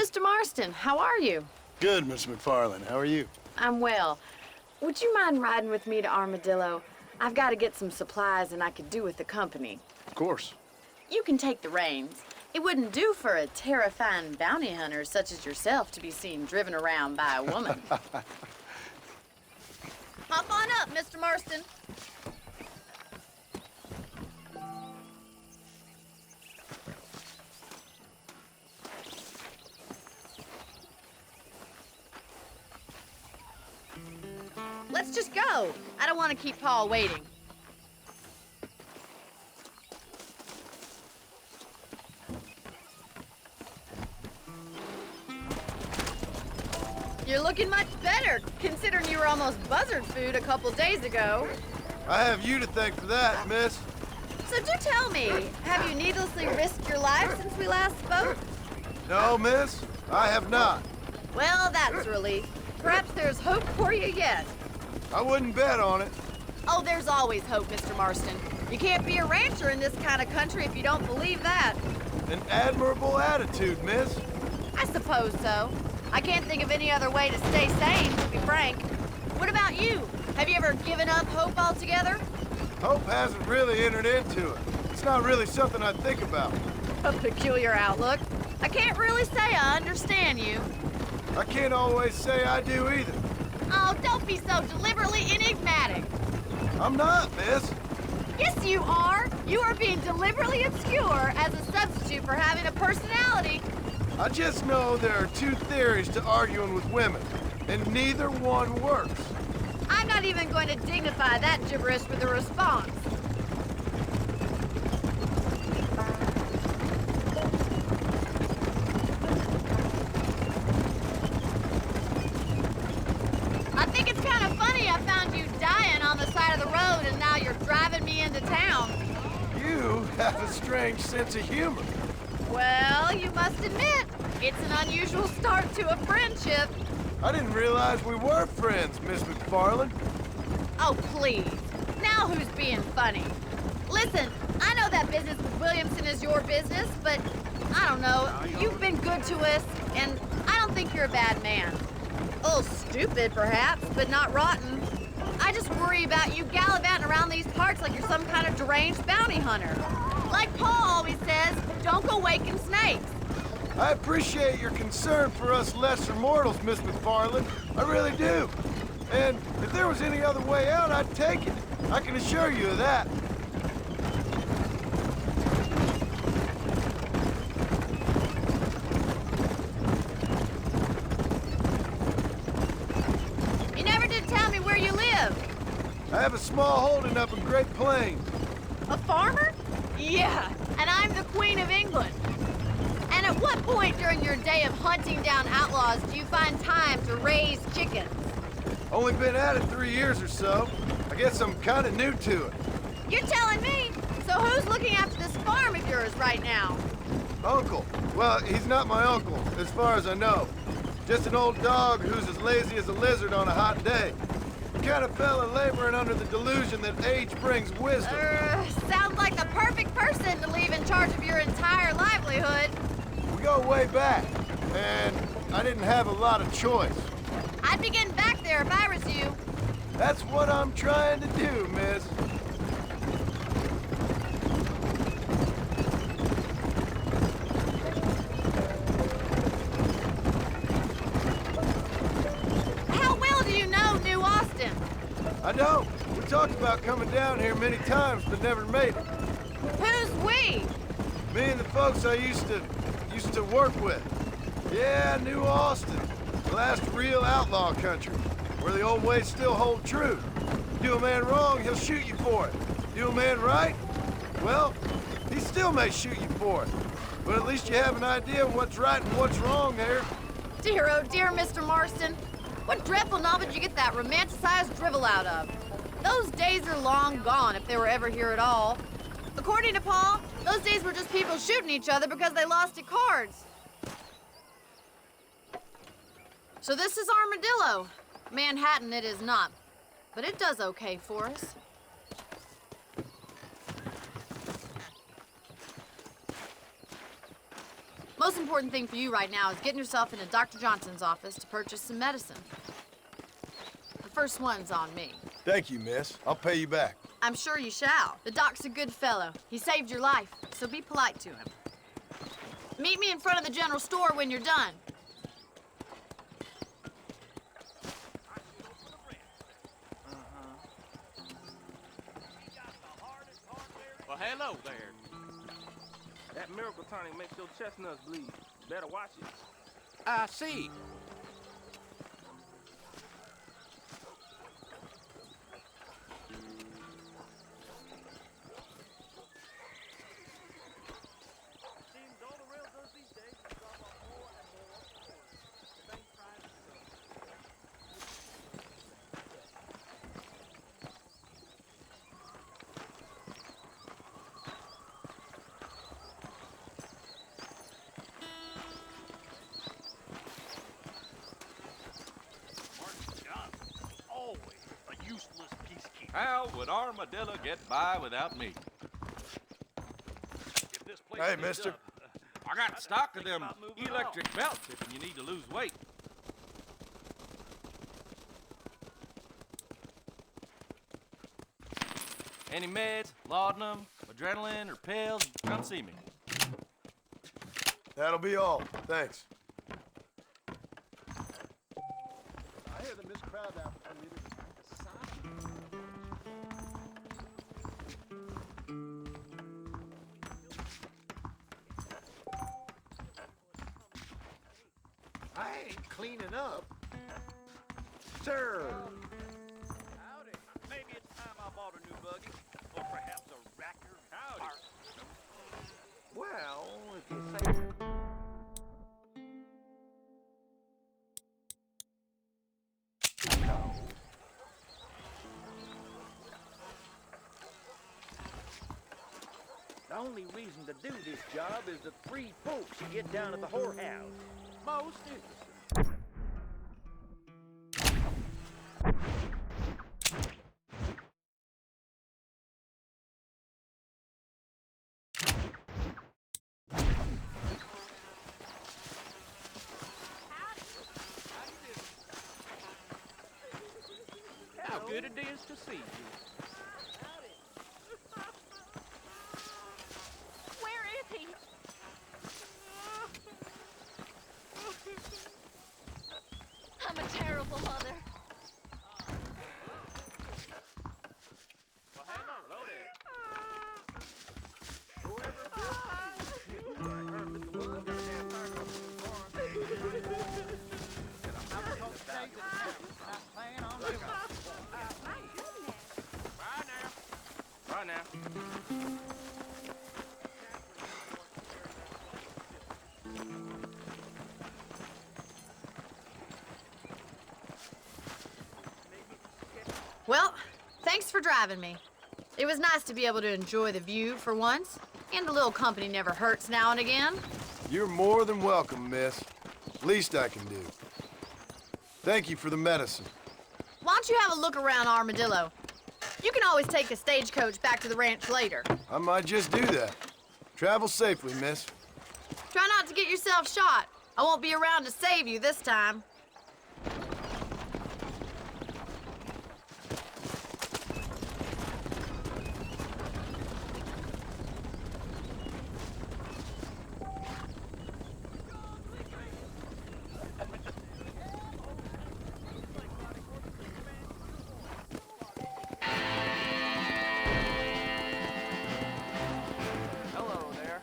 Mr. Marston. How are you? Good, Miss McFarland. How are you? I'm well. Would you mind riding with me to Armadillo? I've got to get some supplies and I could do with the company. Of course. You can take the reins. It wouldn't do for a terrifying bounty hunter such as yourself to be seen driven around by a woman. Hop on up, Mr. Marston. Let's just go. I don't want to keep Paul waiting. You're looking much better, considering you were almost buzzard food a couple days ago. I have you to thank for that, miss. So do tell me, have you needlessly risked your life since we last spoke? No, miss, I have not. Well, that's a relief. Perhaps there's hope for you yet. I wouldn't bet on it. Oh, there's always hope, Mr. Marston. You can't be a rancher in this kind of country if you don't believe that. An admirable attitude, miss. I suppose so. I can't think of any other way to stay sane, to be frank. What about you? Have you ever given up hope altogether? Hope hasn't really entered into it. It's not really something I think about. A peculiar outlook. I can't really say I understand you. I can't always say I do either. Oh, don't be so deliberately enigmatic. I'm not, miss. Yes, you are. You are being deliberately obscure as a substitute for having a personality. I just know there are two theories to arguing with women, and neither one works. I'm not even going to dignify that gibberish with a response. I think it's kind of funny I found you dying on the side of the road and now you're driving me into town. You have a strange sense of humor. Well, you must admit, it's an unusual start to a friendship. I didn't realize we were friends, Miss McFarland. Oh, please. Now who's being funny? Listen, I know that business with Williamson is your business, but I don't know. You've been good to us, and I don't think you're a bad man. A little stupid, perhaps, but not rotten. I just worry about you gallivanting around these parts like you're some kind of deranged bounty hunter. Like Paul always says, don't go waking snakes. I appreciate your concern for us lesser mortals, Miss McFarland. I really do. And if there was any other way out, I'd take it. I can assure you of that. You never did tell me where you live. I have a small holding up in Great Plains. A farmer? Yeah, and I'm the Queen of England. And at what point during your day of hunting down outlaws do you find time to raise chickens? Only been at it 3 years or so. I guess I'm kind of new to it. You're telling me? So who's looking after this farm of yours right now? Uncle. Well, he's not my uncle, as far as I know. Just an old dog who's as lazy as a lizard on a hot day. The kind of fella laboring under the delusion that age brings wisdom. Sounds like the perfect person to leave in charge of your entire livelihood. We go way back, and I didn't have a lot of choice. I'd be getting back there if I was you. That's what I'm trying to do, miss. How well do you know New Austin? I don't. We talked about coming down here many times, but never made it. Who's we? Me and the folks I used to work with. Yeah, New Austin. The last real outlaw country, where the old ways still hold true. Do a man wrong, he'll shoot you for it. Do a man right? Well, he still may shoot you for it. But at least you have an idea of what's right and what's wrong there. Dear, oh dear, Mr. Marston. What dreadful novel did you get that romanticized drivel out of? Those days are long gone, if they were ever here at all. According to Paul, those days were just people shooting each other because they lost at cards. So this is Armadillo. Manhattan it is not, but it does okay for us. most important thing for you right now is getting yourself into Dr. Johnson's office to purchase some medicine. The first one's on me. Thank you, miss. I'll pay you back. I'm sure you shall. The doc's a good fellow. He saved your life, so be polite to him. Meet me in front of the general store when you're done. Well, hello there. That miracle tonic makes your chestnuts bleed. Better watch it. I see. Seems all the railroads these days are drop off more and more the same price. Always a useless peacekeeper. How would Armadillo get by without me? If this place Hey, heats mister. up, I got stock of think them about moving electric belts if you need to lose weight. Any meds, laudanum, adrenaline, or pills, come see me. That'll be all. Thanks. I hear the Miss Crab apple community is I ain't cleaning up. Sir. Howdy. Maybe it's time I bought a new buggy. Or perhaps a racker. Howdy. Well, if you say so. The only reason to do this job is the 3 folks you get down at the whorehouse. Most interesting. How good it is to see you. Where is he? I'm a terrible mother. Well, hello there. Bye now. Well, thanks for driving me. It was nice to be able to enjoy the view for once, and a little company never hurts now and again. You're more than welcome, miss. Least I can do. Thank you for the medicine. Why don't you have a look around Armadillo? You can always take a stagecoach back to the ranch later. I might just do that. Travel safely, miss. Try not to get yourself shot. I won't be around to save you this time. Hello there.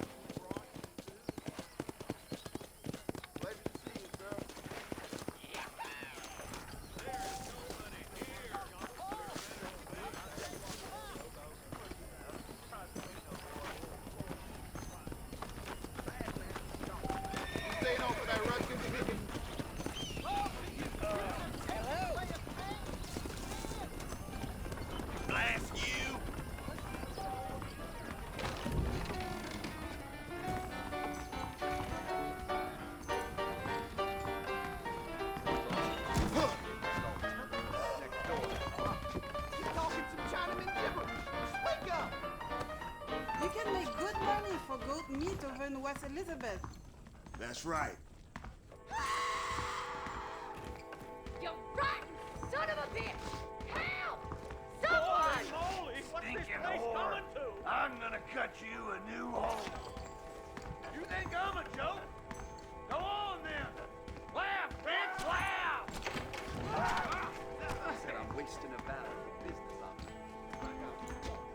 Staying on for that Russian ticket. Blast you! You're talking some Chinaman gibberish. Wake up! You can make good money for goat meat over in West Elizabeth. That's right. You rotten son of a bitch! Help! Someone! Holy, what's this place coming to? I'm gonna cut you a new hole. You think I'm a joke? Go on then. Laugh, bitch, laugh! Said I'm wasting a battle for business on me.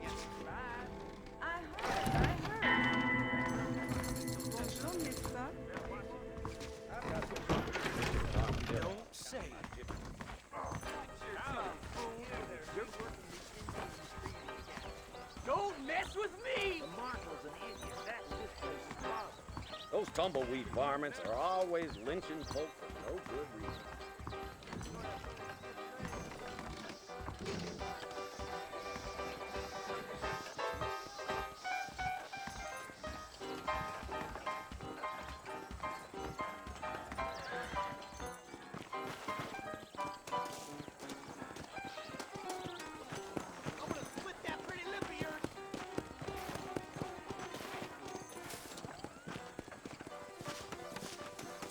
Yes, right. I heard. Don't say it. Don't mess with me! The marshal's an idiot. That's this place's problem. Those tumbleweed varmints are always lynching folk for no good reason. I'm gonna split that pretty lip of yours.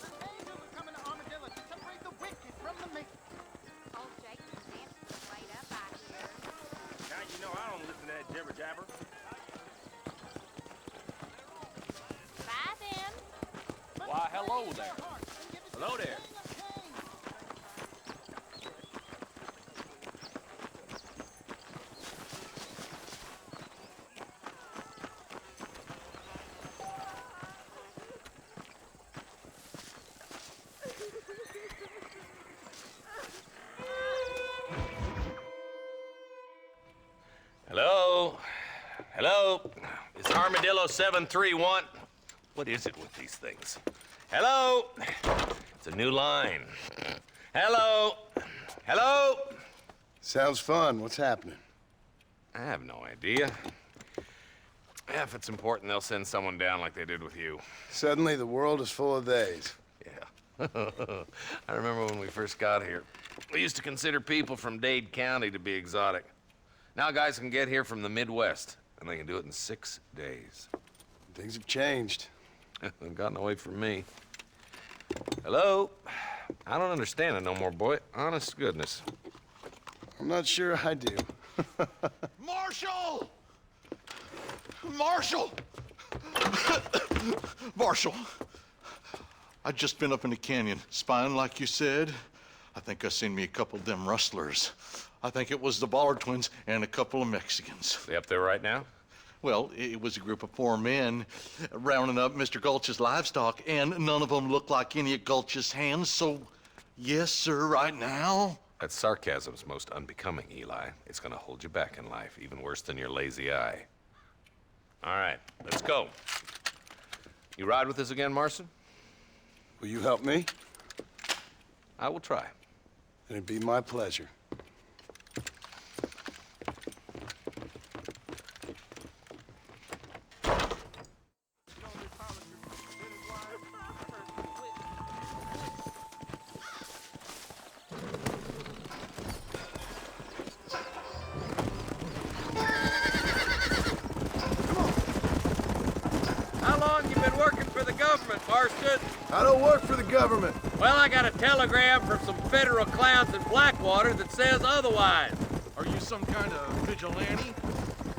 The angels are coming to Armadillo to separate the wicked from the meek. Old Jake and Nancy's laid up out here. Now you know I don't listen to that jibber jabber. Bye then. Why, hello there. Hello there. Hello? Hello? It's Armadillo 731. What is it with these things? Hello? It's a new line. Hello? Hello? Sounds fun. What's happening? I have no idea. Yeah, if it's important, they'll send someone down like they did with you. Suddenly, the world is full of theys. Yeah. I remember when we first got here. We used to consider people from Dade County to be exotic. Now guys can get here from the Midwest, and they can do it in 6 days. Things have changed. They've gotten away from me. Hello? I don't understand it no more, boy. Honest to goodness. I'm not sure I do. Marshal! Marshal! Marshal! I just been up in the canyon, spying like you said. I think I seen me a couple of them rustlers. I think it was the Ballard twins and a couple of Mexicans. They up there right now? Well, it was a group of 4 men rounding up Mr. Gulch's livestock, and none of them looked like any of Gulch's hands, so yes, sir, right now. That sarcasm's most unbecoming, Eli. It's gonna hold you back in life, even worse than your lazy eye. All right, let's go. You ride with us again, Marston? Will you help me? I will try. It'd be my pleasure. How long you been working for the government, Marston? I don't work for the government. Well, I got a telegram from some federal clowns in Blackwater that says otherwise. Are you some kind of vigilante?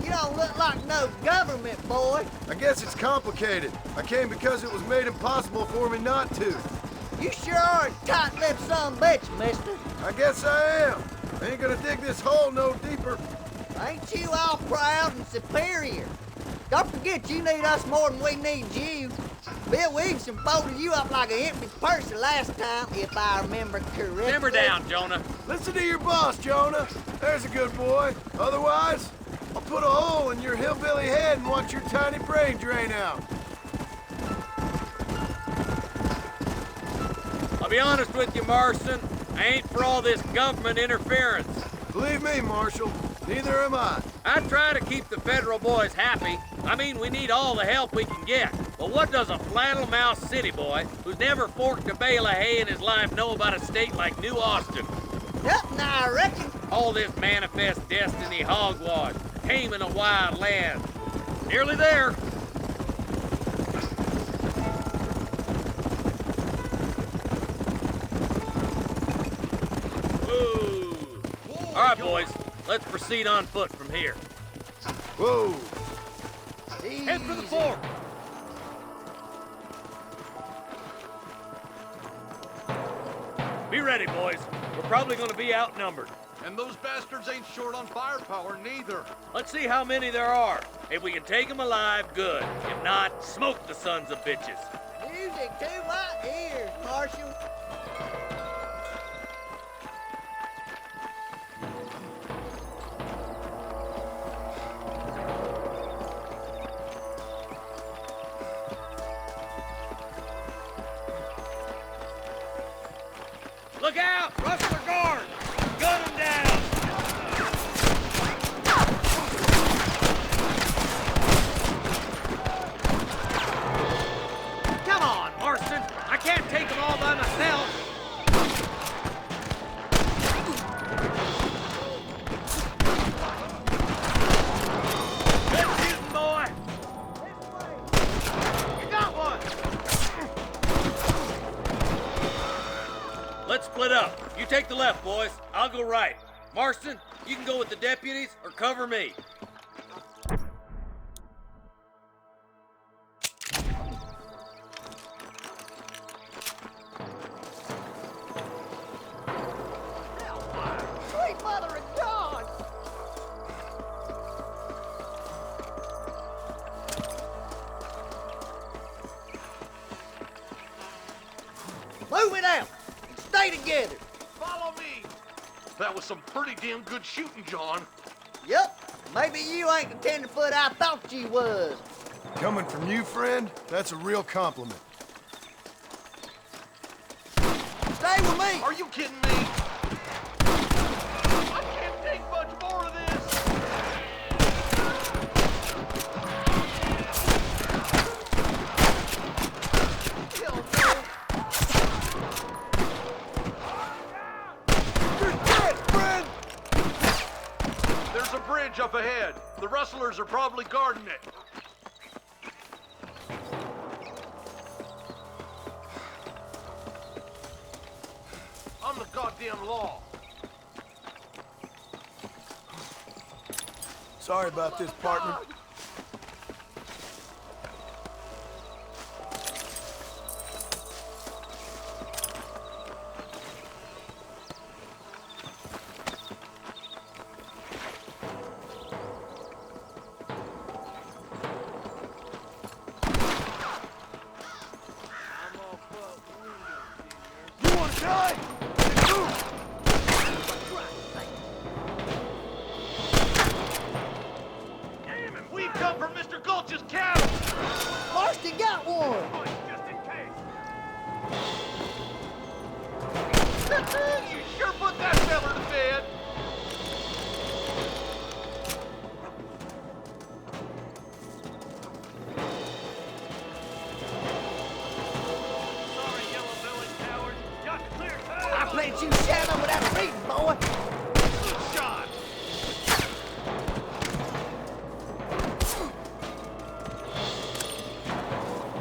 You don't look like no government boy. I guess it's complicated. I came because it was made impossible for me not to. You sure are a tight-lipped son of a bitch, mister. I guess I am. I ain't gonna dig this hole no deeper. Ain't you all proud and superior? Don't forget you need us more than we need you. Bill Williamson folded you up like an empty purse the last time, if I remember correctly. Simmer down, Jonah. Listen to your boss, Jonah. There's a good boy. Otherwise, I'll put a hole in your hillbilly head and watch your tiny brain drain out. I'll be honest with you, Marston. I ain't for all this government interference. Believe me, Marshal, neither am I. I try to keep the federal boys happy. I mean, we need all the help we can get. But what does a flannel-mouthed city boy who's never forked a bale of hay in his life know about a state like New Austin? Nothing, I reckon. All this manifest destiny hogwash, taming a wild land. Nearly there. Let's proceed on foot from here. Whoa! Head for the fort! Be ready, boys. We're probably gonna be outnumbered. And those bastards ain't short on firepower, neither. Let's see how many there are. If we can take them alive, good. If not, smoke the sons of bitches. Music to my ears, Marshal. Look out! Rustler guard! Gun them down! Come on, Marston! I can't take them all by myself! Good shooting, boy! You got one! Let's split up. You take the left, boys. I'll go right. Marston, you can go with the deputies or cover me. Sweet mother of God! Move it out! And stay together! Follow me! That was some pretty damn good shooting, John. Yep, maybe you ain't the tenderfoot I thought you was. Coming from you, friend, that's a real compliment. Stay with me! Are you kidding me? I can't take much more of this. Hell no. You're dead, friend! There's a bridge up ahead. The rustlers are probably guarding it. I'm the goddamn law. Sorry about this, partner. You want to die? Then move! Damn it! We come from Mr. Gulch's cattle! Marston got one! Just in case. You sure put that feller to bed. Sorry, yellow village cowards. Got to clear I played you shallow without reading, boy! Good shot.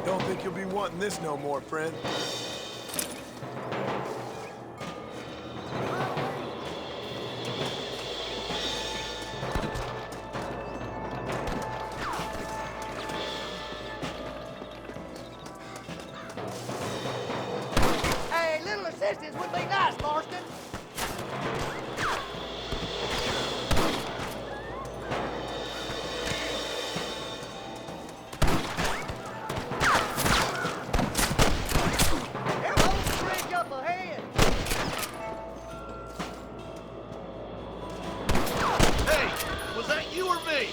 Don't think you'll be wanting this no more, friend. Hey, little assistance would be nice, Marston. There's a bridge up ahead. Hey, was that you or me?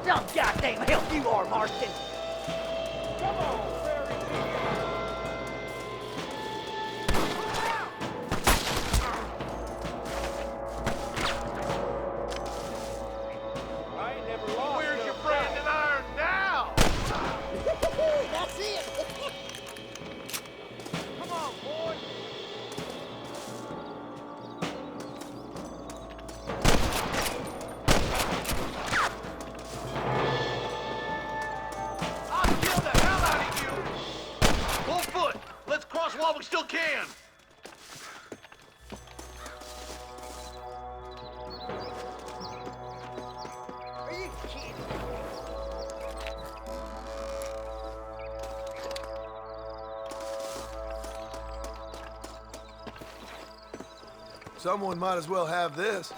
Some goddamn help you are, Marston. can! Are you kidding? Someone might as well have this.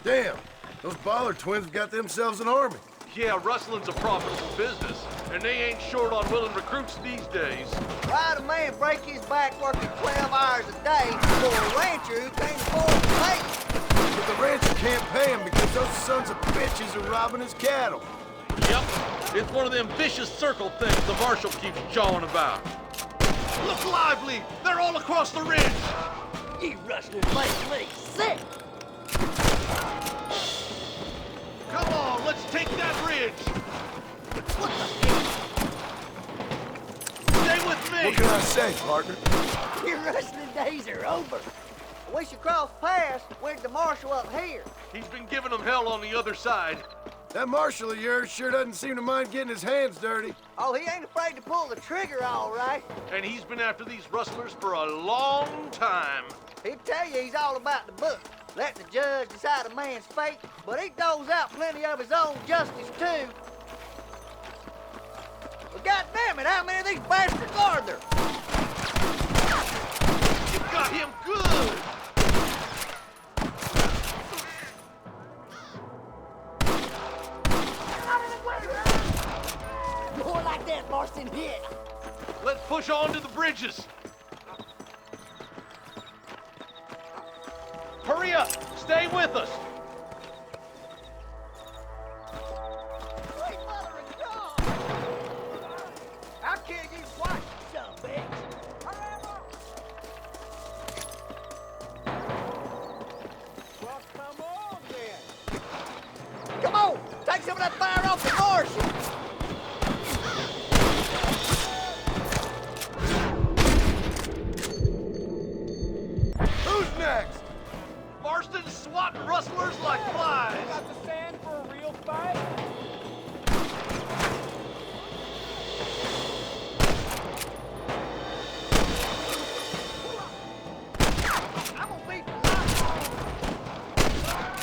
Damn, those Bollard twins have got themselves an army. Yeah, rustling's a profitable business, and they ain't short on willing recruits these days. Why'd a man break his back working 12 hours a day for a rancher who can't afford to pay him? But the rancher can't pay him because those sons of bitches are robbing his cattle. Yep, it's one of them vicious circle things the marshal keeps jawing about. Look lively! They're all across the ridge! You rustlers make me sick! Come on, let's take that ridge! What the Stay with me! What can I say, partner? heck? Your rustling days are over. We should cross paths with the marshal up here. He's been giving them hell on the other side. That marshal of yours sure doesn't seem to mind getting his hands dirty. Oh, he ain't afraid to pull the trigger, all right. And he's been after these rustlers for a long time. He'd tell you he's all about the book, letting the judge decide a man's fate, but he doles out plenty of his own justice, too. But goddammit, how many of these bastards are there? You got him good! More like that, Marston, hit. Let's push on to the bridges. Hurry up! Stay with us! Sweet mother of God! I'll kill you twice, you son of a bitch. Well, come on then. Come on, take some of that fire off the marshal. Who's next? Marston's swatting rustlers like flies. Got the sand for a real fight? I'm gonna beat the life out of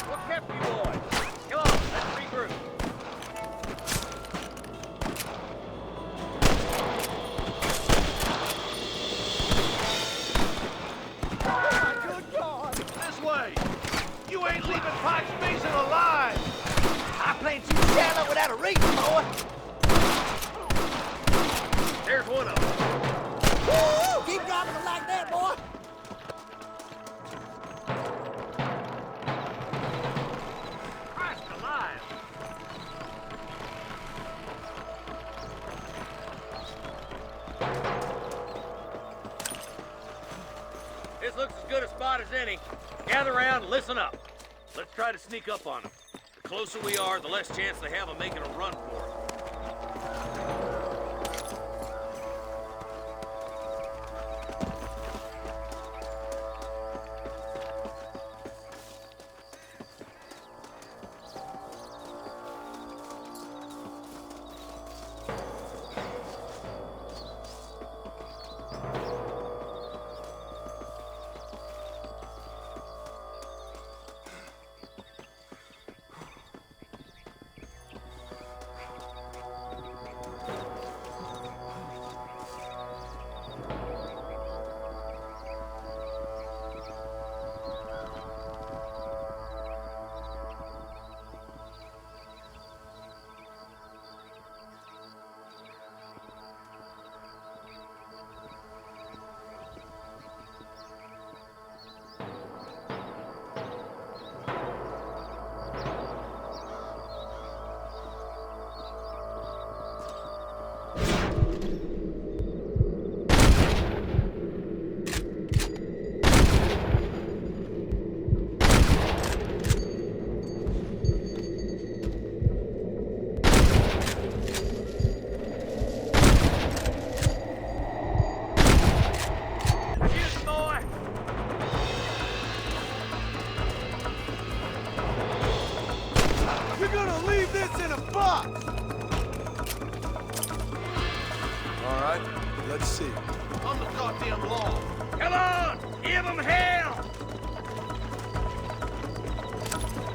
What kept you boys? Come on, let's regroup. Good God! This way. You ain't leaving Pike's Basin alive. I plan to shallow without a reason, boy. There's one of them. Woo! Keep dropping them like that, boy. Christ alive. This looks as good a spot as any. Gather around and listen up. Let's try to sneak up on them. The closer we are, the less chance they have of making a run for it. box! All right, let's see. I'm the goddamn law. Come on! Give them hell!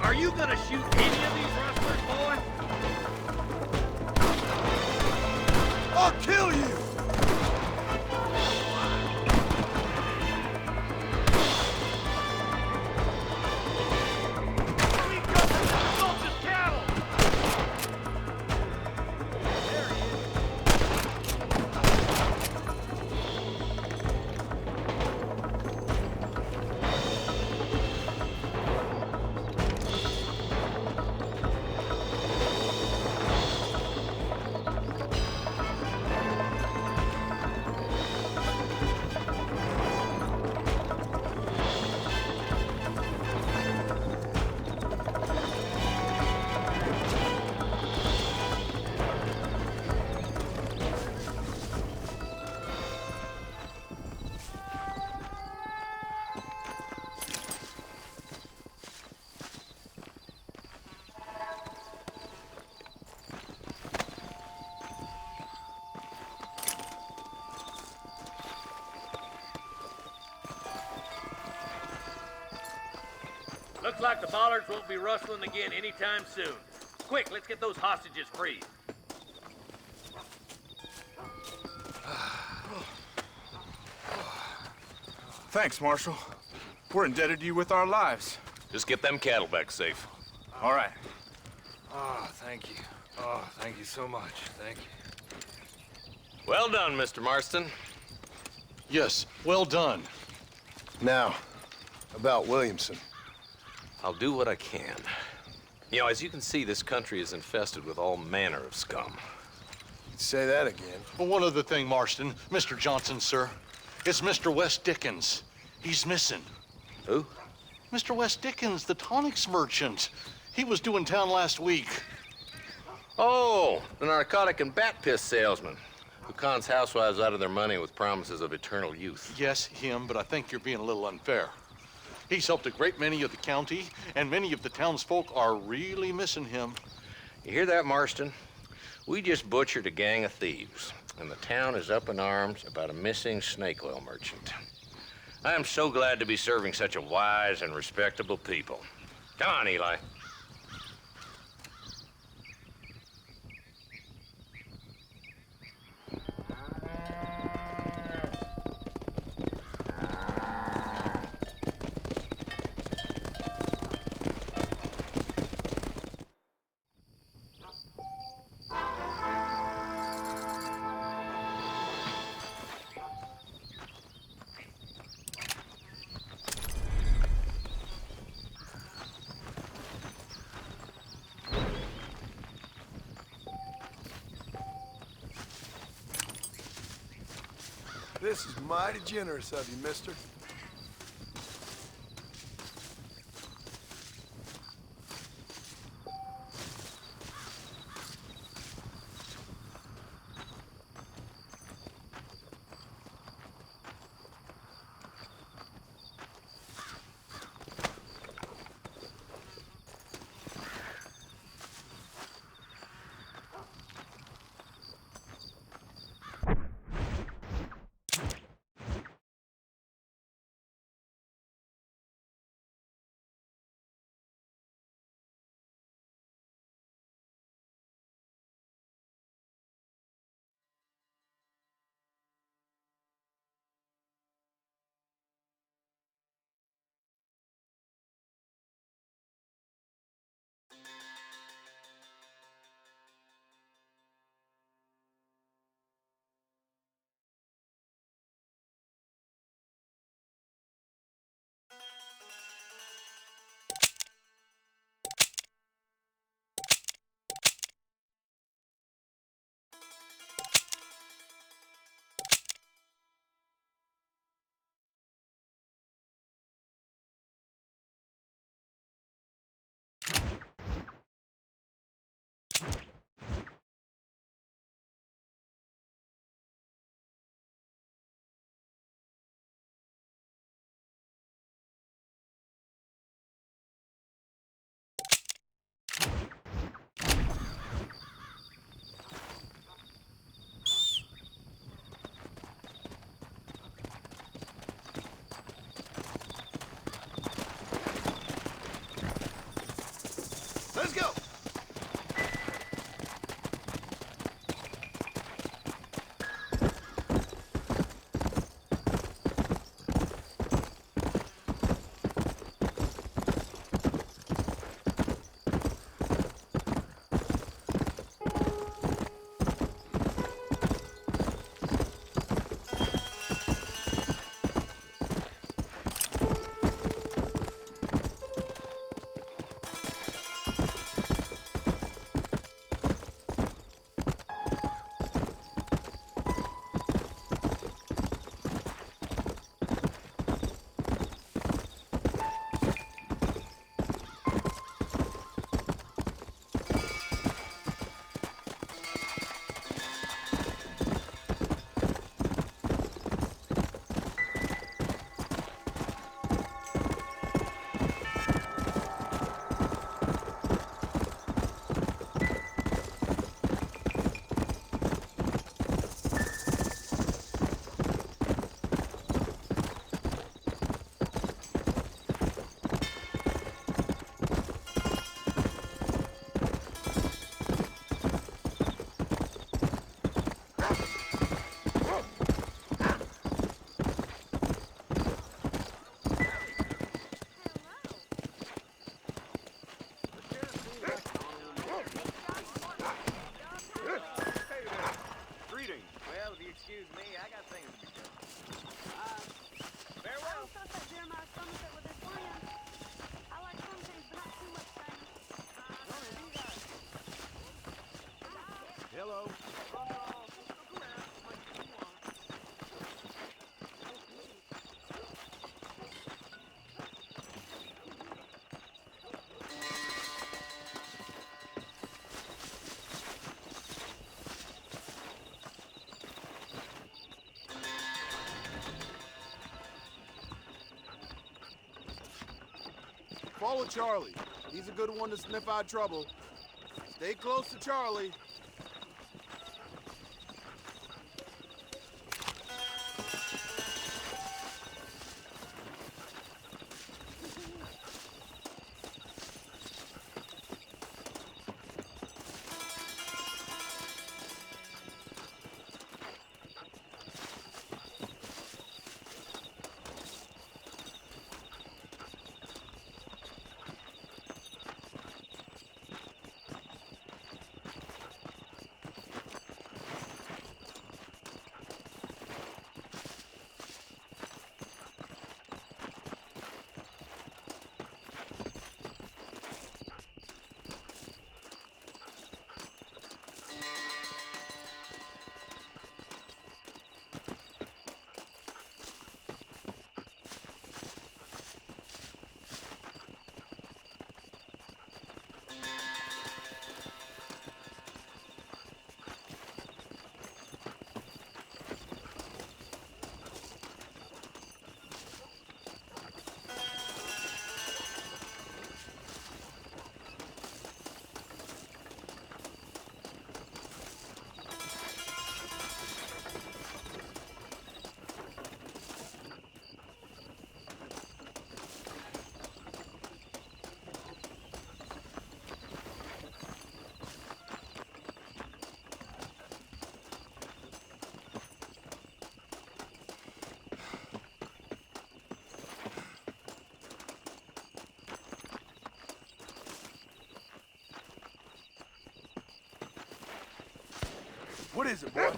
Are you gonna shoot any of these rustlers, boy? I'll kill you! Looks like the bollards won't be rustling again anytime soon. Quick, let's get those hostages free. Thanks, Marshal. We're indebted to you with our lives. Just get them cattle back safe. All right. Oh, thank you. Oh, thank you so much. Thank you. Well done, Mr. Marston. Yes, well done. Now, about Williamson. I'll do what I can. You know, as you can see, this country is infested with all manner of scum. Say that again. Well, one other thing, Marston. Mr. Johnson, sir. It's Mr. West Dickens. He's missing. Who? Mr. West Dickens, the tonics merchant. He was due in town last week. Oh, the narcotic and bat piss salesman who cons housewives out of their money with promises of eternal youth. Yes, him, but I think you're being a little unfair. He's helped a great many of the county, and many of the townsfolk are really missing him. You hear that, Marston? We just butchered a gang of thieves, and the town is up in arms about a missing snake oil merchant. I am so glad to be serving such a wise and respectable people. Come on, Eli. This is mighty generous of you, mister. Let's go! Hello. Follow Charlie. He's a good one to sniff out trouble. Stay close to Charlie. What is it, boy?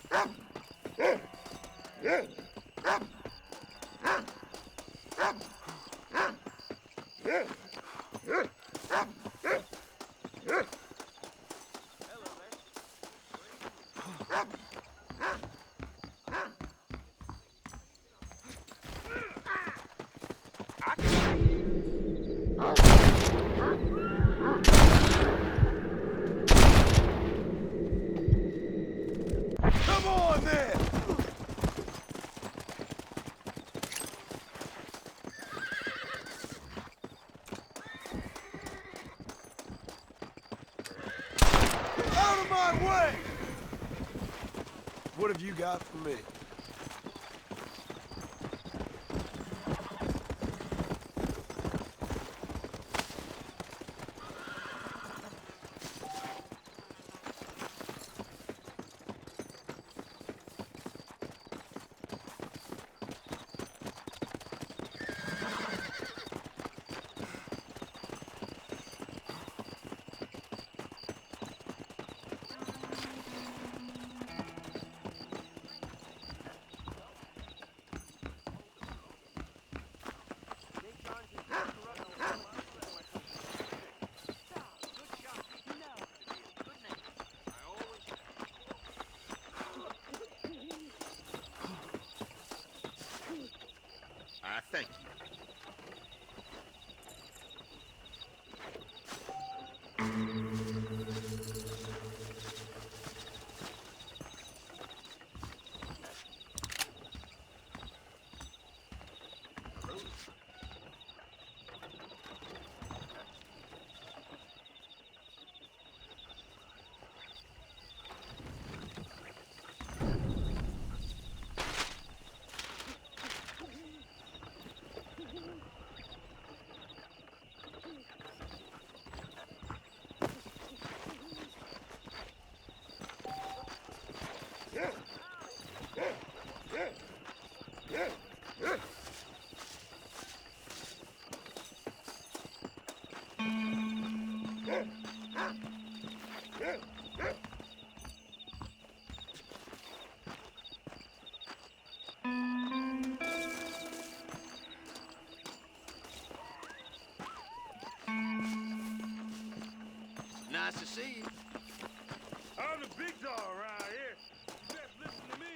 Come on, then! Out of my way! What have you got for me? Thank you. Nice to see you. I'm the big dog around here. You best listen to me.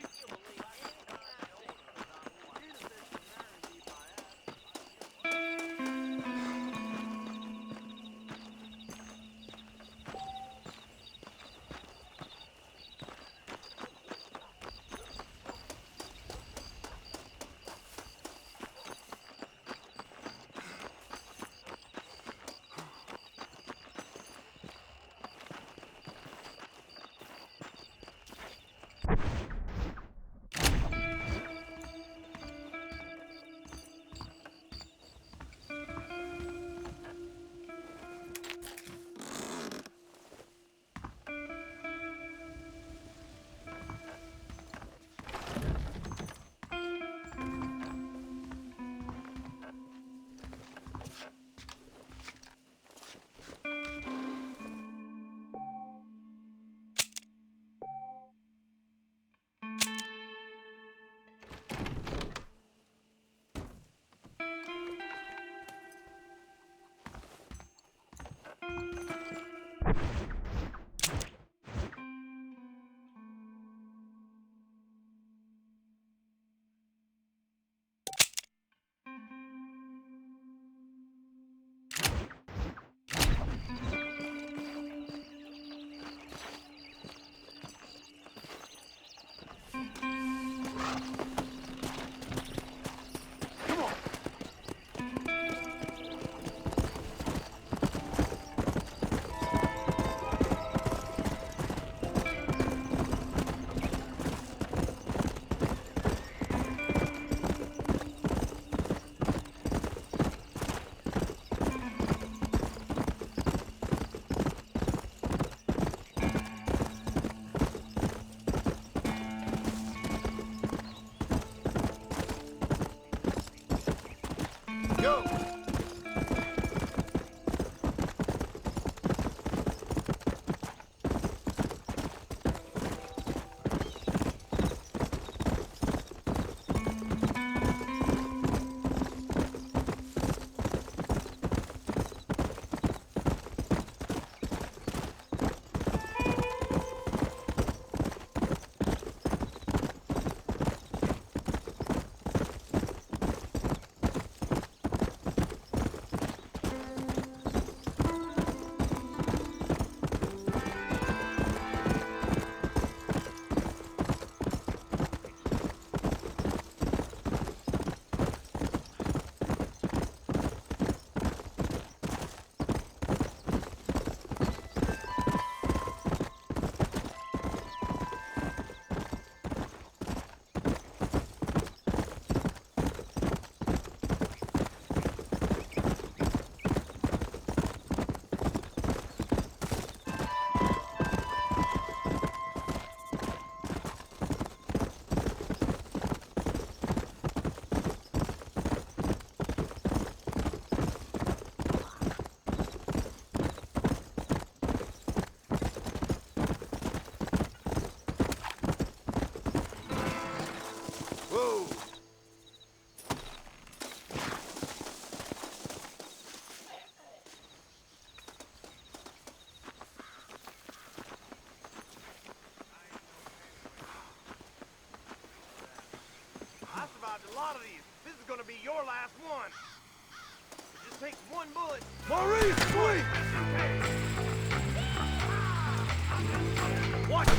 your last one. It just takes one bullet. Maurice, sweet! Watch it!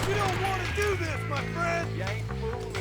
You don't want to do this, my friend! You ain't fooling me.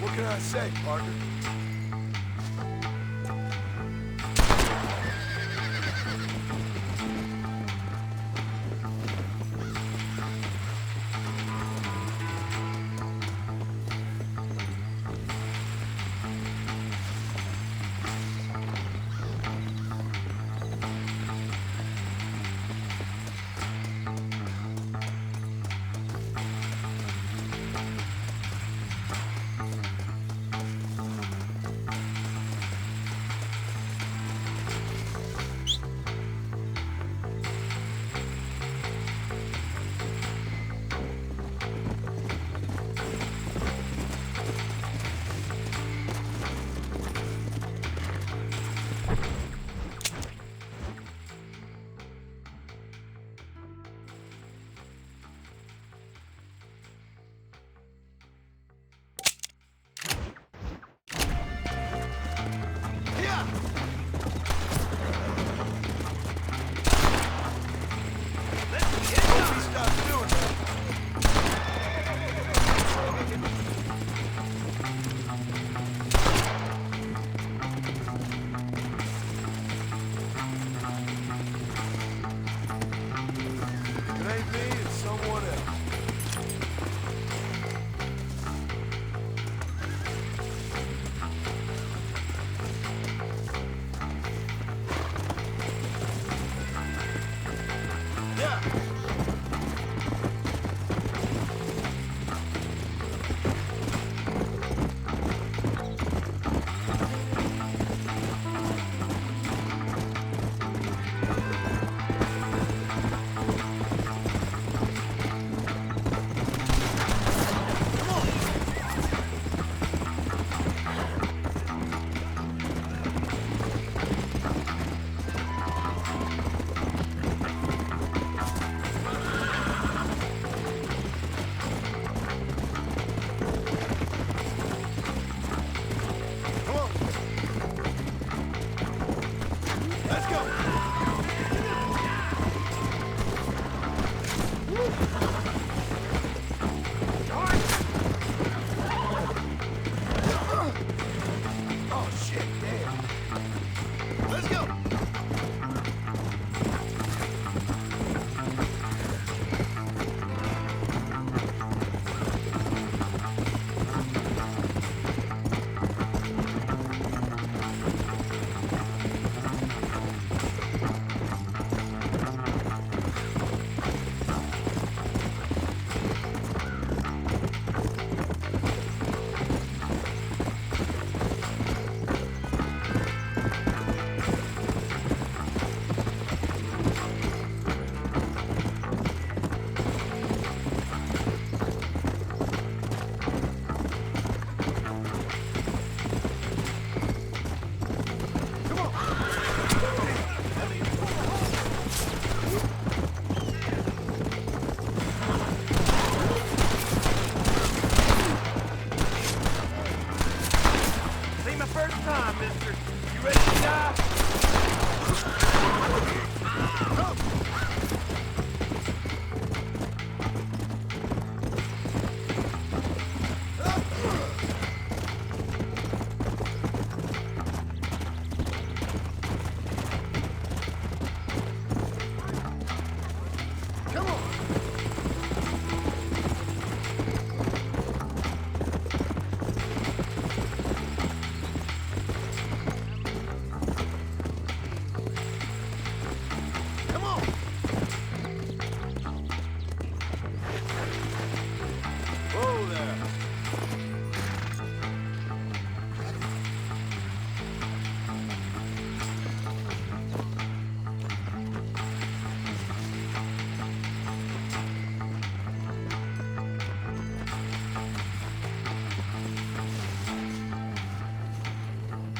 What can I say, Parker?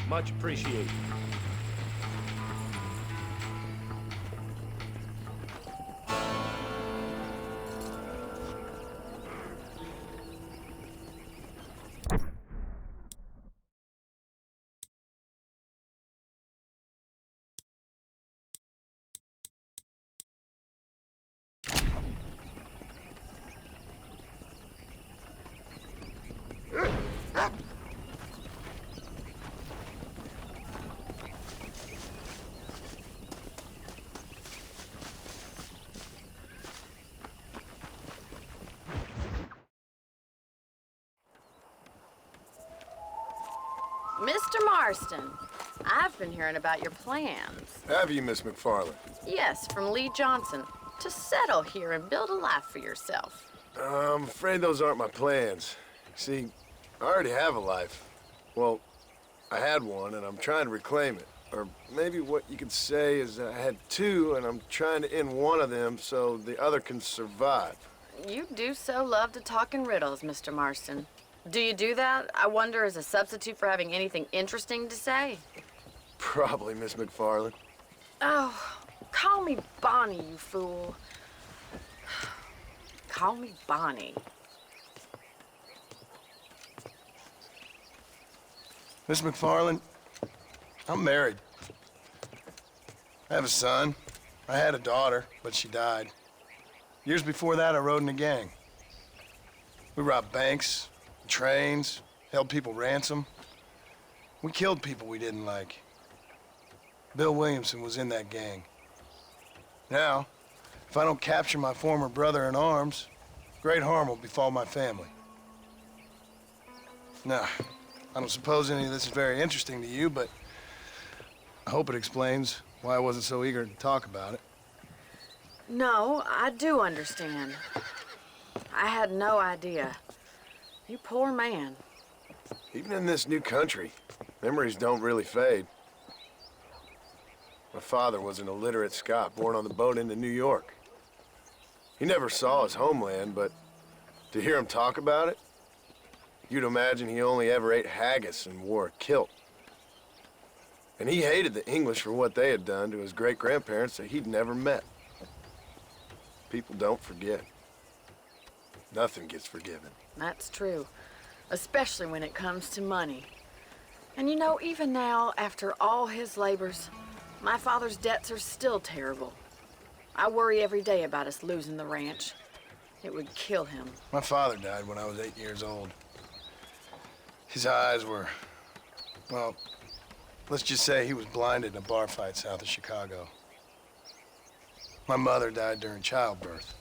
Much appreciated. Mr. Marston, I've been hearing about your plans. Have you, Miss McFarland? Yes, from Lee Johnson, to settle here and build a life for yourself. I'm afraid those aren't my plans. See, I already have a life. Well, I had one, and I'm trying to reclaim it. Or maybe what you could say is I had two, and I'm trying to end one of them so the other can survive. You do so love to talk in riddles, Mr. Marston. Do you do that, I wonder, as a substitute for having anything interesting to say? Probably, Miss McFarland. Oh, call me Bonnie, you fool. Call me Bonnie. Miss McFarland, I'm married. I have a son. I had a daughter, but she died. Years before that, I rode in a gang. We robbed banks, trains, held people ransom. We killed people we didn't like. Bill Williamson was in that gang. Now, if I don't capture my former brother in arms, great harm will befall my family. Now, I don't suppose any of this is very interesting to you, but I hope it explains why I wasn't so eager to talk about it. No, I do understand. I had no idea. You poor man. Even in this new country, memories don't really fade. My father was an illiterate Scot born on the boat into New York. He never saw his homeland, but to hear him talk about it, you'd imagine he only ever ate haggis and wore a kilt. And he hated the English for what they had done to his great-grandparents that he'd never met. People don't forget. Nothing gets forgiven. That's true, especially when it comes to money. And you know, even now, after all his labors, my father's debts are still terrible. I worry every day about us losing the ranch. It would kill him. My father died when I was 8 years old. His eyes were, well, let's just say he was blinded in a bar fight south of Chicago. My mother died during childbirth.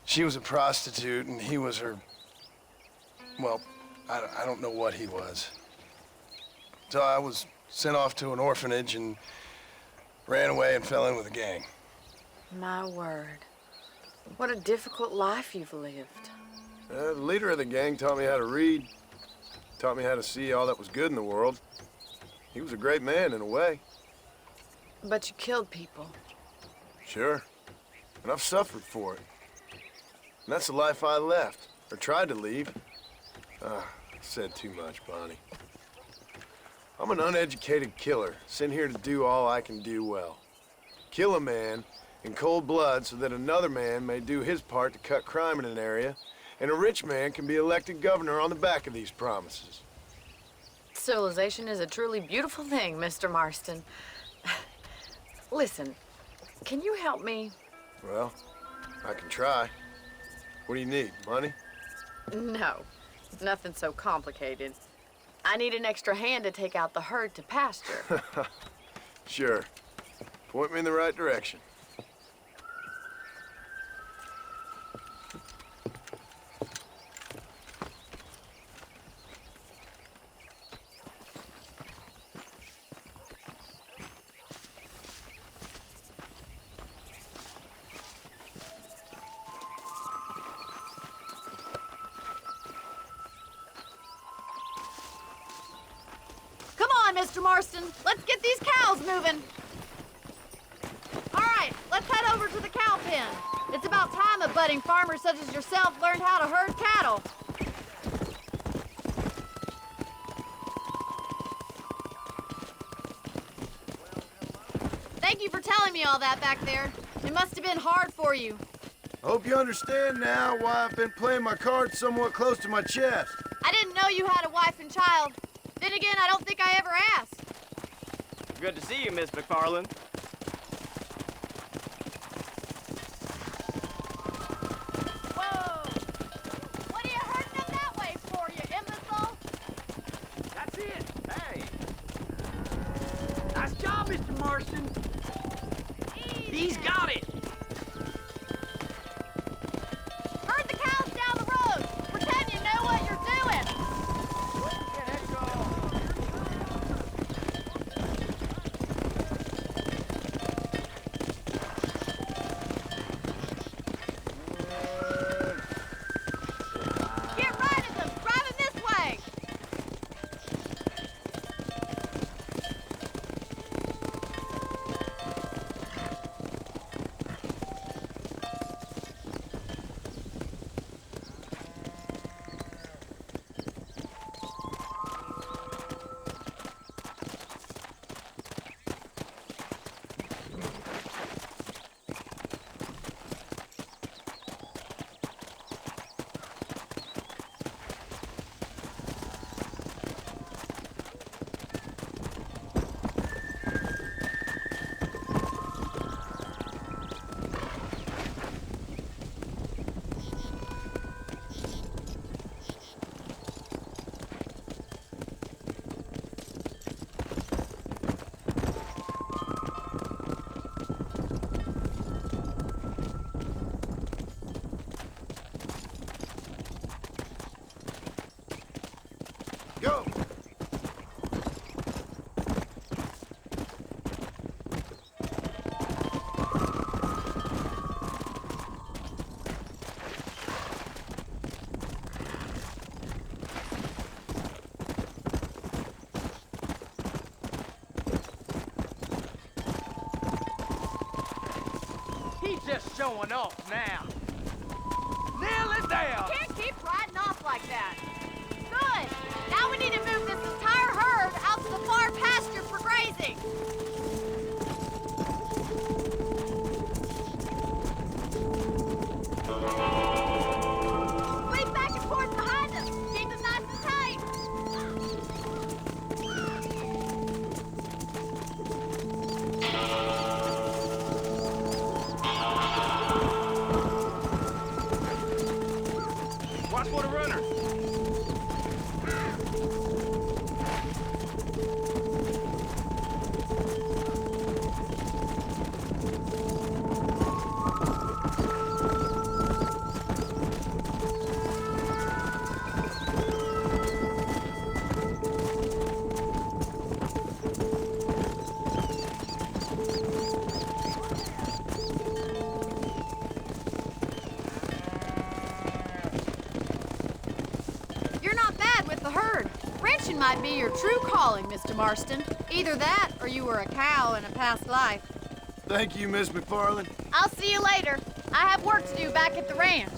She was a prostitute, and he was her, well, I don't know what he was. So I was sent off to an orphanage and ran away and fell in with a gang. My word. What a difficult life you've lived. The leader of the gang taught me how to read, taught me how to see all that was good in the world. He was a great man in a way. But you killed people. Sure. And I've suffered for it. And that's the life I left, or tried to leave. I said too much, Bonnie. I'm an uneducated killer, sent here to do all I can do well. Kill a man in cold blood so that another man may do his part to cut crime in an area, and a rich man can be elected governor on the back of these promises. Civilization is a truly beautiful thing, Mr. Marston. Listen, can you help me? Well, I can try. What do you need, money? No, nothing so complicated. I need an extra hand to take out the herd to pasture. Sure. Point me in the right direction. Mr. Marston, let's get these cows moving. All right, let's head over to the cow pen. It's about time a budding farmer such as yourself learned how to herd cattle. Thank you for telling me all that back there. It must have been hard for you. Hope you understand now why I've been playing my cards somewhat close to my chest. I didn't know you had a wife and child. Then again, I don't think I ever asked. Good to see you, Miss McFarland. Whoa! What are you hurting them that way for, you imbecile? That's it. Hey. Nice job, Mr. Marston. He's got it. Herd the cows down the road. Pretend you know what you're doing. Get right at them. Drive them this way. Go! He's just showing off now. Nail it down. Can't keep riding off like that. Good. Now we need to move this entire herd out to the far pasture for grazing. Sweep back and forth behind them. Keep them nice and tight. Watch for the runner. You're not bad with the herd. Ranching might be your true calling, Mr. Marston. Either that, or you were a cow in a past life. Thank you, Miss McFarland. I'll see you later. I have work to do back at the ranch.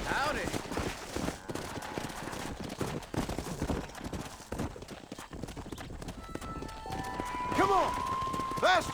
Howdy. Come on! Faster!